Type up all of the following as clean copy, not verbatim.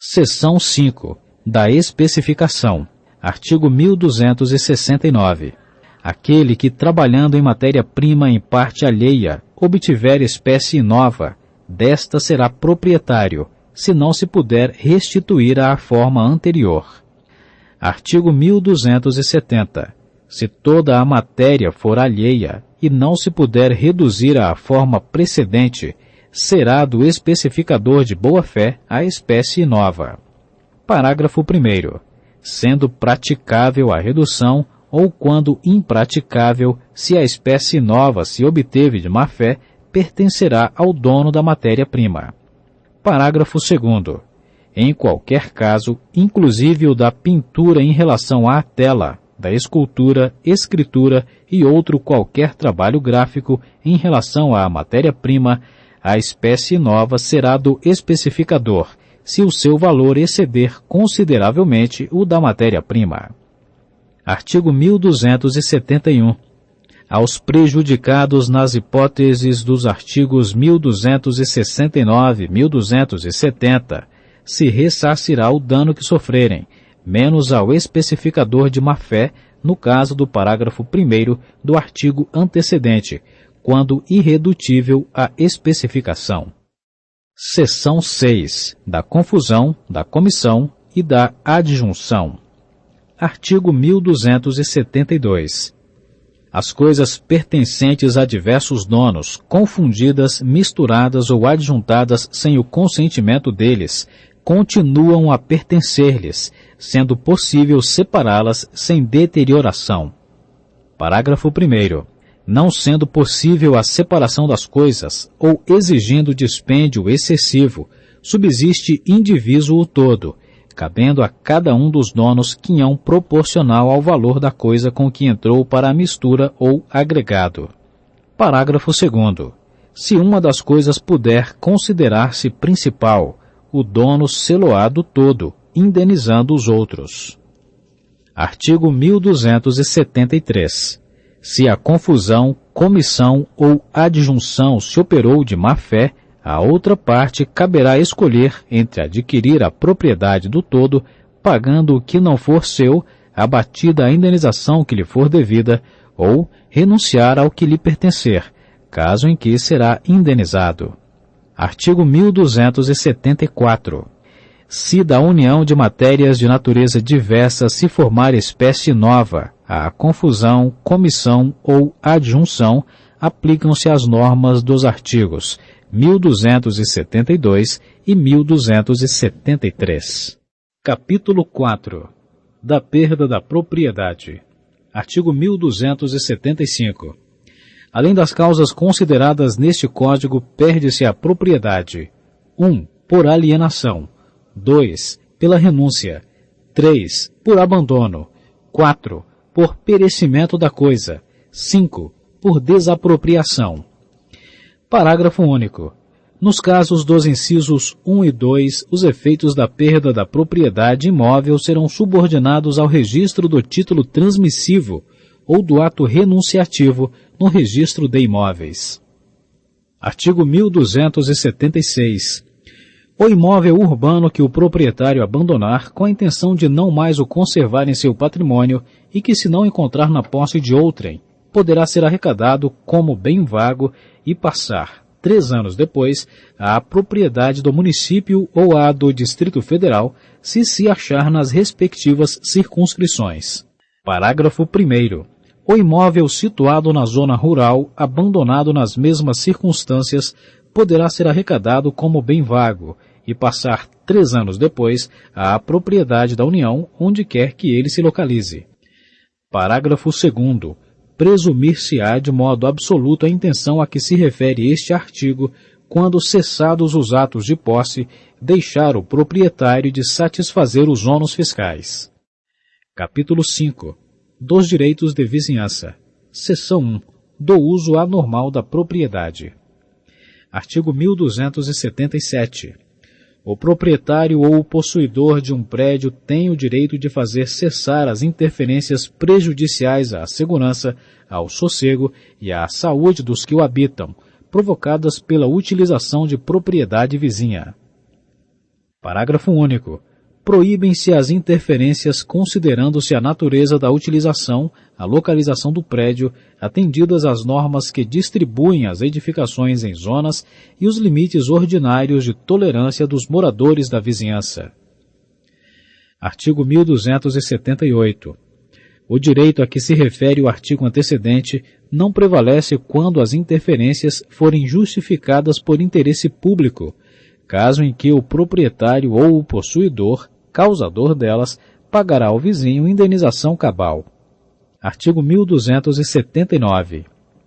Seção 5. Da especificação. Artigo 1269. Aquele que, trabalhando em matéria-prima em parte alheia, obtiver espécie nova, desta será proprietário, se não se puder restituir à forma anterior. Artigo 1270. Se toda a matéria for alheia e não se puder reduzir à forma precedente, será do especificador de boa-fé a espécie nova. Parágrafo 1º. Sendo praticável a redução, ou quando impraticável, se a espécie nova se obteve de má-fé, pertencerá ao dono da matéria-prima. Parágrafo 2º. Em qualquer caso, inclusive o da pintura em relação à tela, da escultura, escritura e outro qualquer trabalho gráfico em relação à matéria-prima, a espécie nova será do especificador, se o seu valor exceder consideravelmente o da matéria-prima. Artigo 1271. Aos prejudicados nas hipóteses dos artigos 1269 e 1270, se ressarcirá o dano que sofrerem, menos ao especificador de má-fé, no caso do parágrafo 1º do artigo antecedente, quando irredutível a especificação. Seção 6. Da confusão, da comissão e da adjunção. Artigo 1272. As coisas pertencentes a diversos donos, confundidas, misturadas ou adjuntadas sem o consentimento deles, continuam a pertencer-lhes, sendo possível separá-las sem deterioração. Parágrafo 1º. Não sendo possível a separação das coisas, ou exigindo dispêndio excessivo, subsiste indiviso o todo, cabendo a cada um dos donos quinhão proporcional ao valor da coisa com que entrou para a mistura ou agregado. Parágrafo 2º. Se uma das coisas puder considerar-se principal, o dono sê-lo-á do todo, indenizando os outros. Artigo 1273. Se a confusão, comissão ou adjunção se operou de má-fé, a outra parte caberá escolher entre adquirir a propriedade do todo, pagando o que não for seu, abatida a indenização que lhe for devida, ou renunciar ao que lhe pertencer, caso em que será indenizado. Artigo 1274. Se da união de matérias de natureza diversa se formar espécie nova, a confusão, comissão ou adjunção aplicam-se as normas dos artigos 1272 e 1273. Capítulo 4. Da perda da propriedade. Artigo 1275. Além das causas consideradas neste Código, perde-se a propriedade: 1. Por alienação. 2. Pela renúncia. 3. Por abandono. 4. Por perecimento da coisa. 5. Por desapropriação. Parágrafo único. Nos casos dos incisos 1 e 2, os efeitos da perda da propriedade imóvel serão subordinados ao registro do título transmissivo ou do ato renunciativo no registro de imóveis. Artigo 1276. O imóvel urbano que o proprietário abandonar com a intenção de não mais o conservar em seu patrimônio e que se não encontrar na posse de outrem, poderá ser arrecadado como bem vago e passar, 3 anos depois, à propriedade do município ou à do Distrito Federal, se achar nas respectivas circunscrições. Parágrafo 1º. O imóvel situado na zona rural, abandonado nas mesmas circunstâncias, poderá ser arrecadado como bem vago e passar 3 anos depois à propriedade da União, onde quer que ele se localize. Parágrafo 2º. Presumir-se-á de modo absoluto a intenção a que se refere este artigo quando, cessados os atos de posse, deixar o proprietário de satisfazer os ônus fiscais. Capítulo 5. Dos direitos de vizinhança. Seção 1. Do uso anormal da propriedade. Artigo 1277. O proprietário ou o possuidor de um prédio tem o direito de fazer cessar as interferências prejudiciais à segurança, ao sossego e à saúde dos que o habitam, provocadas pela utilização de propriedade vizinha. Parágrafo único. Proíbem-se as interferências considerando-se a natureza da utilização, a localização do prédio, atendidas as normas que distribuem as edificações em zonas e os limites ordinários de tolerância dos moradores da vizinhança. Artigo 1278. O direito a que se refere o artigo antecedente não prevalece quando as interferências forem justificadas por interesse público, caso em que o proprietário ou o possuidor, causador delas, pagará ao vizinho indenização cabal. Artigo 1279.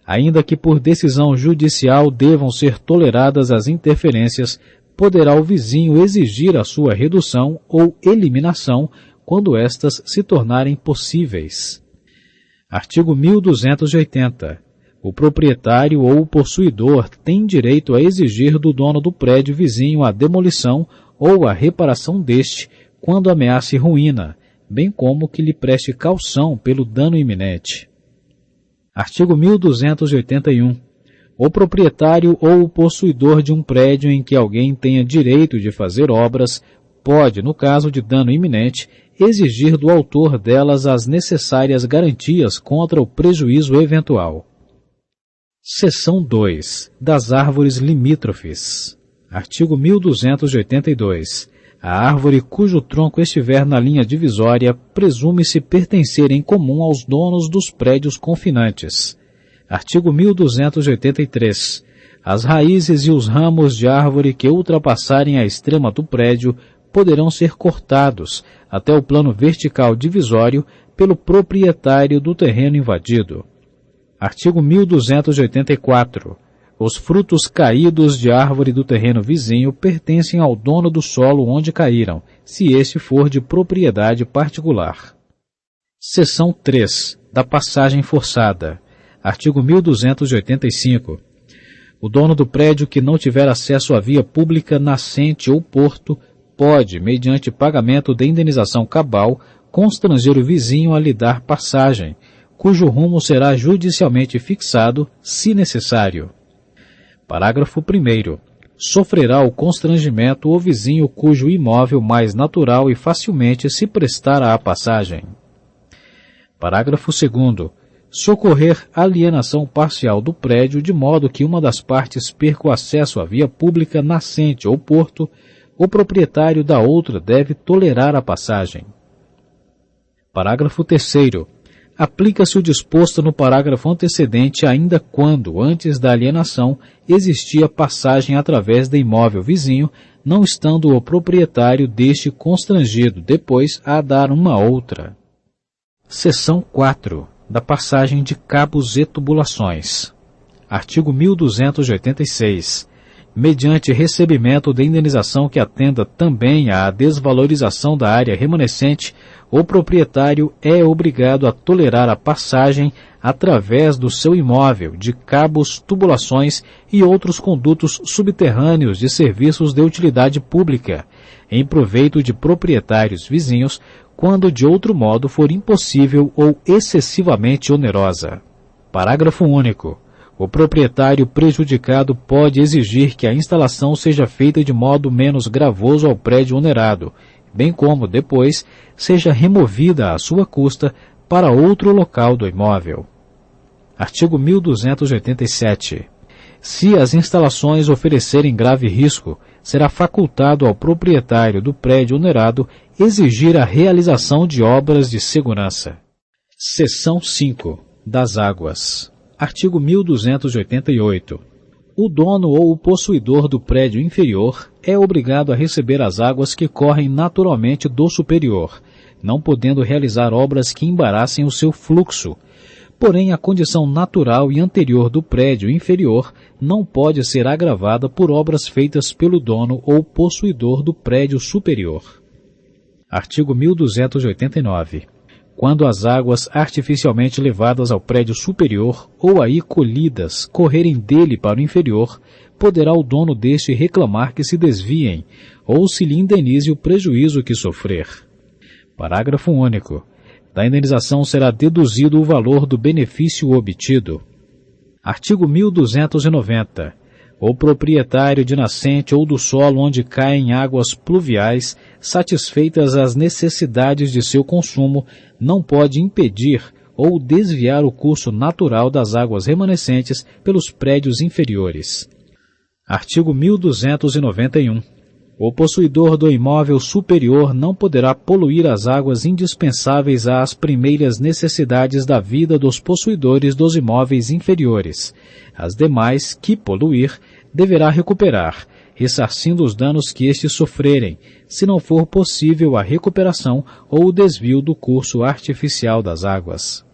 Ainda que por decisão judicial devam ser toleradas as interferências, poderá o vizinho exigir a sua redução ou eliminação quando estas se tornarem possíveis. Artigo 1280. O proprietário ou o possuidor tem direito a exigir do dono do prédio vizinho a demolição ou a reparação deste quando ameace ruína, bem como que lhe preste caução pelo dano iminente. Artigo 1281. O proprietário ou o possuidor de um prédio em que alguém tenha direito de fazer obras pode, no caso de dano iminente, exigir do autor delas as necessárias garantias contra o prejuízo eventual. Seção 2. Das árvores limítrofes. Artigo 1282. A árvore cujo tronco estiver na linha divisória presume-se pertencer em comum aos donos dos prédios confinantes. Artigo 1283. As raízes e os ramos de árvore que ultrapassarem a extrema do prédio poderão ser cortados até o plano vertical divisório pelo proprietário do terreno invadido. Artigo 1284. Os frutos caídos de árvore do terreno vizinho pertencem ao dono do solo onde caíram, se este for de propriedade particular. Seção 3. Da passagem forçada. Artigo 1285. O dono do prédio que não tiver acesso à via pública, nascente ou porto, pode, mediante pagamento de indenização cabal, constranger o vizinho a lhe dar passagem, cujo rumo será judicialmente fixado, se necessário. Parágrafo 1º. Sofrerá o constrangimento o vizinho cujo imóvel mais natural e facilmente se prestar à passagem. Parágrafo 2º. Socorrer alienação parcial do prédio de modo que uma das partes perca o acesso à via pública, nascente ou porto, o proprietário da outra deve tolerar a passagem. Parágrafo 3º. Aplica-se o disposto no parágrafo antecedente ainda quando, antes da alienação, existia passagem através de imóvel vizinho, não estando o proprietário deste constrangido depois a dar uma outra. Seção 4. Da passagem de cabos e tubulações. Artigo 1286. Mediante recebimento de indenização que atenda também à desvalorização da área remanescente, o proprietário é obrigado a tolerar a passagem através do seu imóvel de cabos, tubulações e outros condutos subterrâneos de serviços de utilidade pública, em proveito de proprietários vizinhos, quando de outro modo for impossível ou excessivamente onerosa. Parágrafo único. O proprietário prejudicado pode exigir que a instalação seja feita de modo menos gravoso ao prédio onerado, bem como, depois, seja removida à sua custa para outro local do imóvel. Artigo 1287. Se as instalações oferecerem grave risco, será facultado ao proprietário do prédio onerado exigir a realização de obras de segurança. Seção 5. Das águas. Artigo 1288. O dono ou o possuidor do prédio inferior é obrigado a receber as águas que correm naturalmente do superior, não podendo realizar obras que embaraçem o seu fluxo. Porém, a condição natural e anterior do prédio inferior não pode ser agravada por obras feitas pelo dono ou possuidor do prédio superior. Artigo 1289. Quando as águas artificialmente levadas ao prédio superior ou aí colhidas correrem dele para o inferior, poderá o dono deste reclamar que se desviem ou se lhe indenize o prejuízo que sofrer. Parágrafo único. Da indenização será deduzido o valor do benefício obtido. Artigo 1290. O proprietário de nascente ou do solo onde caem águas pluviais, satisfeitas as necessidades de seu consumo, não pode impedir ou desviar o curso natural das águas remanescentes pelos prédios inferiores. Artigo 1291. O possuidor do imóvel superior não poderá poluir as águas indispensáveis às primeiras necessidades da vida dos possuidores dos imóveis inferiores. As demais, que poluir, deverá recuperar, ressarcindo os danos que estes sofrerem, se não for possível a recuperação ou o desvio do curso artificial das águas.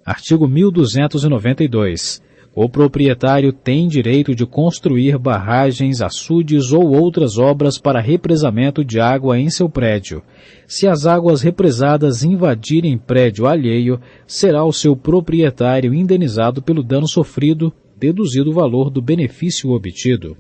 Artigo 1292. O proprietário tem direito de construir barragens, açudes ou outras obras para represamento de água em seu prédio. Se as águas represadas invadirem prédio alheio, será o seu proprietário indenizado pelo dano sofrido, deduzido o valor do benefício obtido.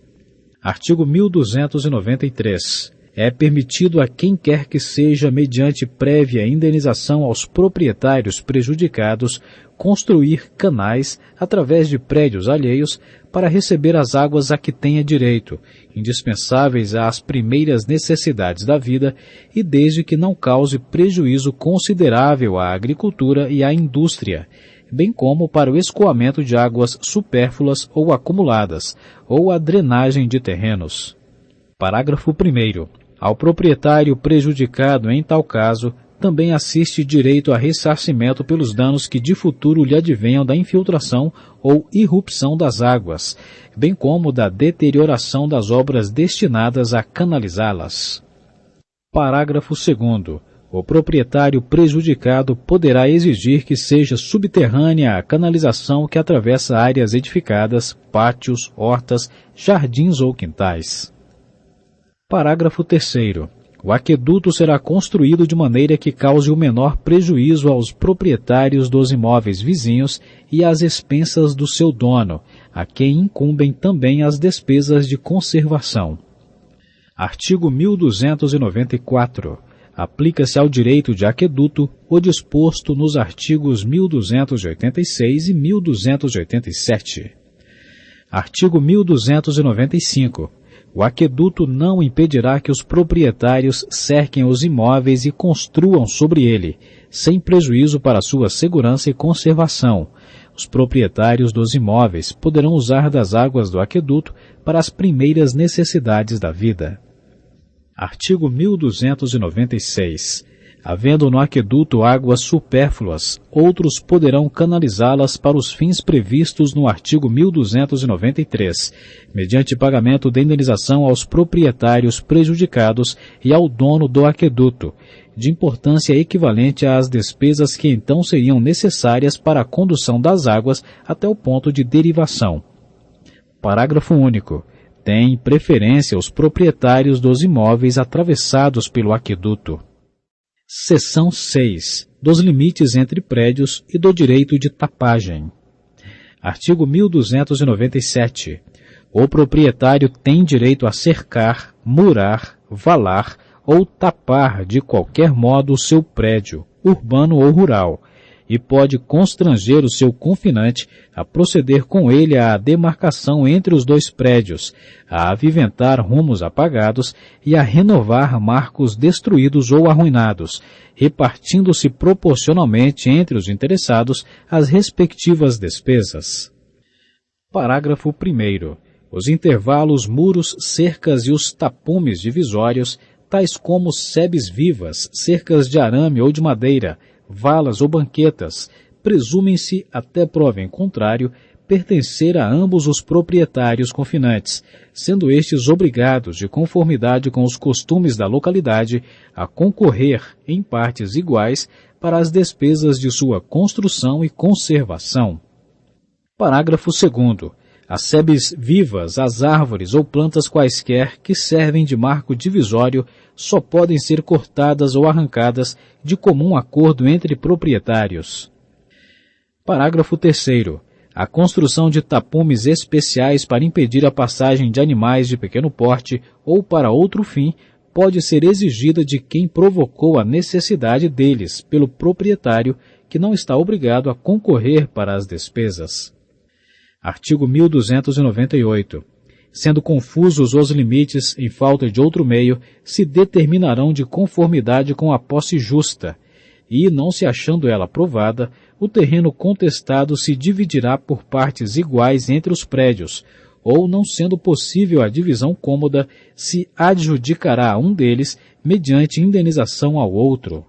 Artigo 1293. É permitido a quem quer que seja, mediante prévia indenização aos proprietários prejudicados, construir canais através de prédios alheios para receber as águas a que tenha direito, indispensáveis às primeiras necessidades da vida e desde que não cause prejuízo considerável à agricultura e à indústria, bem como para o escoamento de águas supérfluas ou acumuladas, ou a drenagem de terrenos. Parágrafo 1º. Ao proprietário prejudicado em tal caso, também assiste direito a ressarcimento pelos danos que de futuro lhe advenham da infiltração ou irrupção das águas, bem como da deterioração das obras destinadas a canalizá-las. Parágrafo 2º. O proprietário prejudicado poderá exigir que seja subterrânea a canalização que atravessa áreas edificadas, pátios, hortas, jardins ou quintais. Parágrafo 3º. O aqueduto será construído de maneira que cause o menor prejuízo aos proprietários dos imóveis vizinhos e às expensas do seu dono, a quem incumbem também as despesas de conservação. Artigo 1294. Aplica-se ao direito de aqueduto o disposto nos artigos 1286 e 1287. Artigo 1295. O aqueduto não impedirá que os proprietários cerquem os imóveis e construam sobre ele, sem prejuízo para sua segurança e conservação. Os proprietários dos imóveis poderão usar das águas do aqueduto para as primeiras necessidades da vida. Artigo 1296. Havendo no aqueduto águas supérfluas, outros poderão canalizá-las para os fins previstos no artigo 1293, mediante pagamento de indenização aos proprietários prejudicados e ao dono do aqueduto, de importância equivalente às despesas que então seriam necessárias para a condução das águas até o ponto de derivação. Parágrafo único. Tem preferência os proprietários dos imóveis atravessados pelo aqueduto. Seção 6. Dos limites entre prédios e do direito de tapagem. Artigo 1297. O proprietário tem direito a cercar, murar, valar ou tapar de qualquer modo o seu prédio, urbano ou rural, e pode constranger o seu confinante a proceder com ele à demarcação entre os dois prédios, a aviventar rumos apagados e a renovar marcos destruídos ou arruinados, repartindo-se proporcionalmente entre os interessados as respectivas despesas. Parágrafo 1º. Os intervalos, muros, cercas e os tapumes divisórios, tais como sebes vivas, cercas de arame ou de madeira, valas ou banquetas, presumem-se, até prova em contrário, pertencer a ambos os proprietários confinantes, sendo estes obrigados, de conformidade com os costumes da localidade, a concorrer, em partes iguais, para as despesas de sua construção e conservação. Parágrafo 2º. As sebes vivas, as árvores ou plantas quaisquer que servem de marco divisório só podem ser cortadas ou arrancadas de comum acordo entre proprietários. Parágrafo 3º. A construção de tapumes especiais para impedir a passagem de animais de pequeno porte ou para outro fim pode ser exigida de quem provocou a necessidade deles pelo proprietário, que não está obrigado a concorrer para as despesas. Artigo 1298. Sendo confusos os limites em falta de outro meio, se determinarão de conformidade com a posse justa, e, não se achando ela provada, o terreno contestado se dividirá por partes iguais entre os prédios, ou, não sendo possível a divisão cômoda, se adjudicará a um deles mediante indenização ao outro.